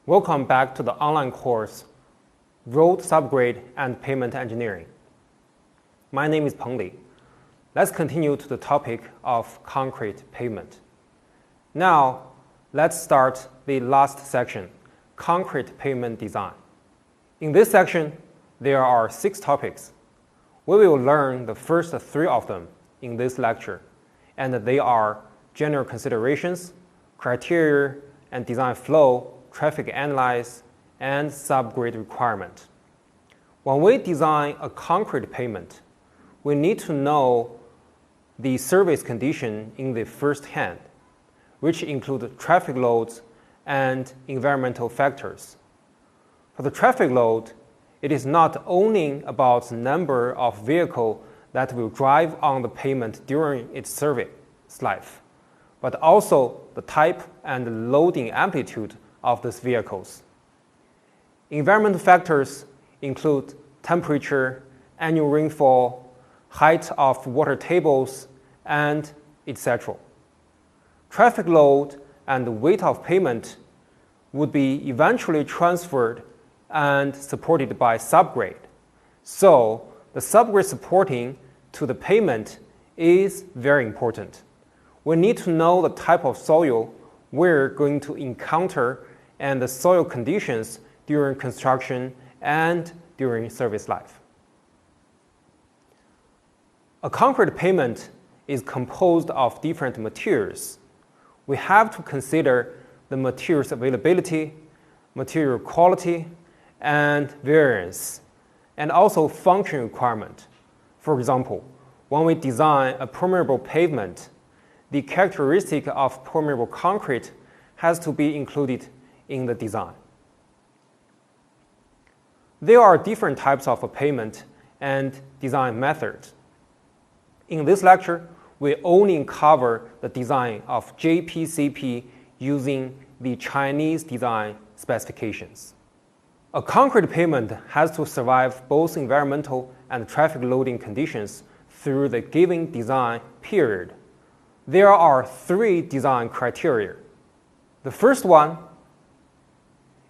Welcome back to the online course, Road Subgrade and Pavement Engineering. My name is Peng Li. Let's continue to the topic of concrete pavement. Now, let's start the last section, concrete pavement design. In this section, there are 6 topics. We will learn the first 3 of them in this lecture, and they are general considerations, criteria and design flow, traffic analysis, and subgrade requirement. When we design a concrete pavement, we need to know the surface condition in the first hand, which include traffic loads and environmental factors. For the traffic load, it is not only about the number of vehicles that will drive on the pavement during its service life, but also the type and loading amplitude of these vehicles. Environmental factors include temperature, annual rainfall, height of water tables, and etc. Traffic load and weight of pavement would be eventually transferred and supported by subgrade. So the subgrade supporting to the pavement is very important. We need to know the type of soil we're going to encounter and the soil conditions during construction and during service life. A concrete pavement is composed of different materials. We have to consider the materials availability, material quality, and variance, and also function requirement. For example, when we design a permeable pavement, the characteristic of permeable concrete has to be included in the design. There are different types of pavement and design methods. In this lecture, we only cover the design of JPCP using the Chinese design specifications. A concrete pavement has to survive both environmental and traffic loading conditions through the given design period. There are 3 design criteria. The first one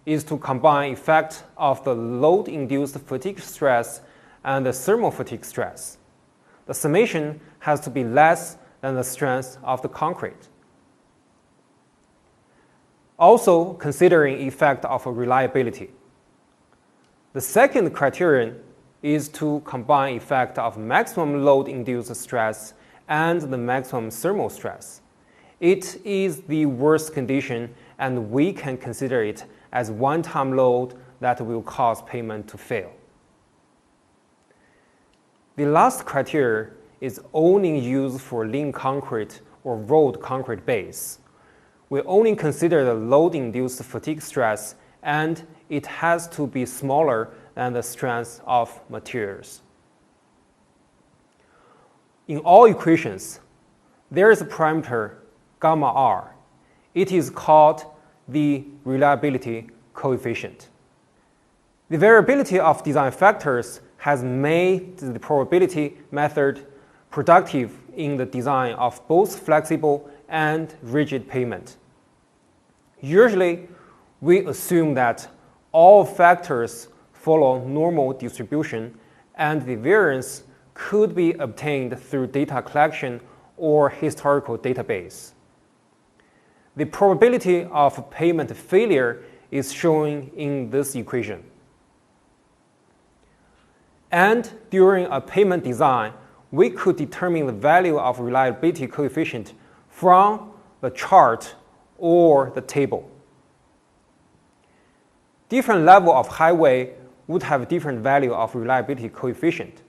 is to combine effect of the load-induced fatigue stress and the thermal fatigue stress. The summation has to be less than the strength of the concrete. Also considering effect of reliability. The second criterion is to combine effect of maximum load-induced stress and the maximum thermal stress. It is the worst condition, and we can consider it as one-time load that will cause pavement to fail. The last criteria is only used for lean concrete or rolled concrete base. We only consider the load-induced fatigue stress, and it has to be smaller than the strength of materials. In all equations, there is a parameter gamma R. It is called the reliability coefficient. The variability of design factors has made the probability method productive in the design of both flexible and rigid pavement. Usually, we assume that all factors follow normal distribution and the variance could be obtained through data collection or historical database. The probability of pavement failure is shown in this equation. And during a pavement design, we could determine the value of reliability coefficient from the chart or the table. Different level of highway would have different value of reliability coefficient.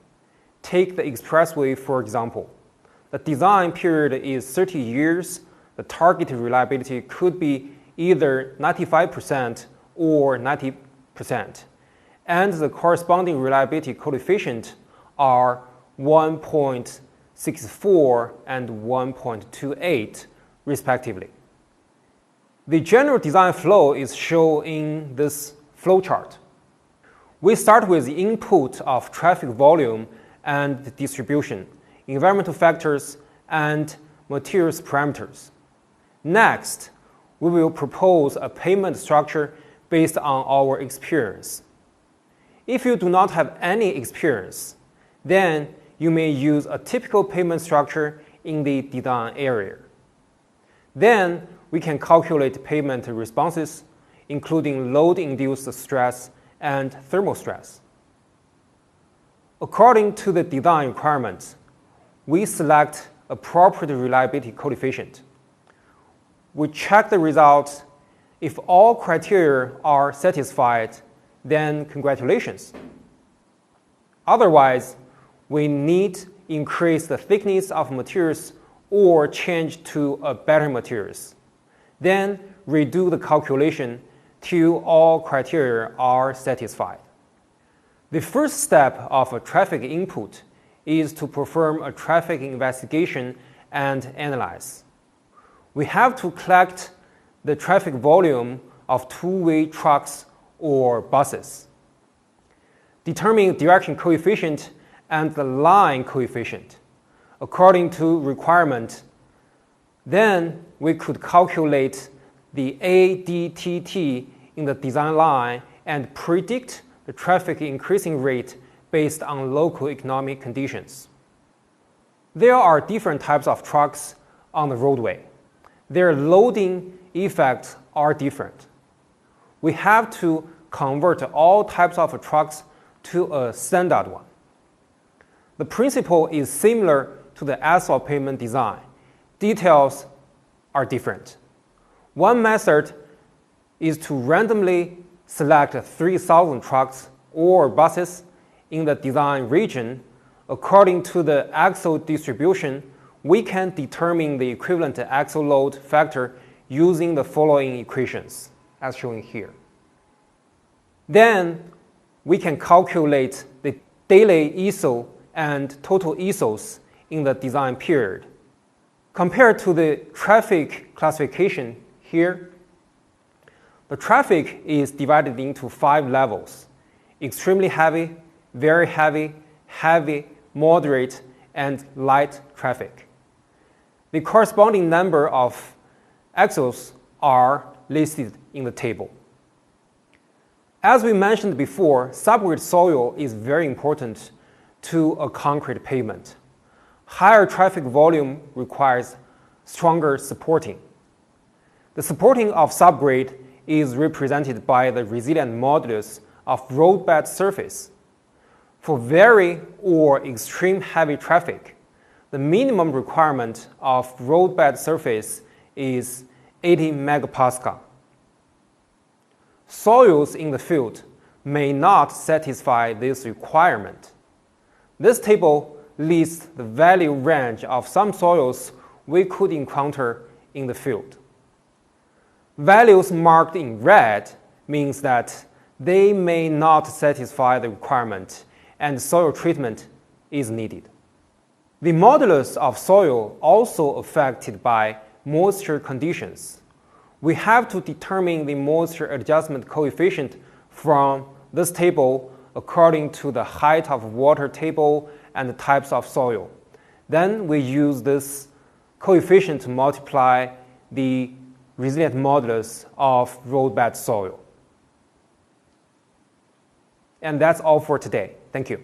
Take the expressway, for example. The design period is 30 years. The targeted reliability could be either 95% or 90%, and the corresponding reliability coefficient are 1.64 and 1.28 respectively. The general design flow is shown in this flow chart. We start with the input of traffic volume and distribution, environmental factors, and materials parameters. Next, we will propose a pavement structure based on our experience. If you do not have any experience, then you may use a typical pavement structure in the design area. Then we can calculate pavement responses, including load-induced stress and thermal stress. According to the design requirements, we select a property reliability coefficient. We check the results. If all criteria are satisfied, then congratulations. Otherwise, we need to increase the thickness of materials or change to a better materials. Then redo the calculation till all criteria are satisfied. The first step of a traffic input is to perform a traffic investigation and analyze. We have to collect the traffic volume of two-way trucks or buses, determine direction coefficient and the line coefficient according to requirement. Then we could calculate the ADTT in the design line and predict the traffic increasing rate based on local economic conditions. There are different types of trucks on the roadway. Their loading effects are different. We have to convert all types of trucks to a standard one. The principle is similar to the asphalt pavement design. Details are different. One method is to randomly select 3,000 trucks or buses in the design region. According to the axle distribution, we can determine the equivalent axle load factor using the following equations, as shown here. Then we can calculate the daily ESO and total ESOs in the design period. Compared to the traffic classification here, the traffic is divided into 5 levels: extremely heavy, very heavy, heavy, moderate, and light traffic. The corresponding number of axles are listed in the table. As we mentioned before, subgrade soil is very important to a concrete pavement. Higher traffic volume requires stronger supporting. The supporting of subgrade is represented by the resilient modulus of roadbed surface. For very or extreme heavy traffic, the minimum requirement of roadbed surface is 80 megapascal. Soils in the field may not satisfy this requirement. This table lists the value range of some soils we could encounter in the field. Values marked in red means that they may not satisfy the requirement and soil treatment is needed. The modulus of soil also affected by moisture conditions. We have to determine the moisture adjustment coefficient from this table according to the height of water table and the types of soil. Then we use this coefficient to multiply the resilient modulus of roadbed soil. And that's all for today. Thank you.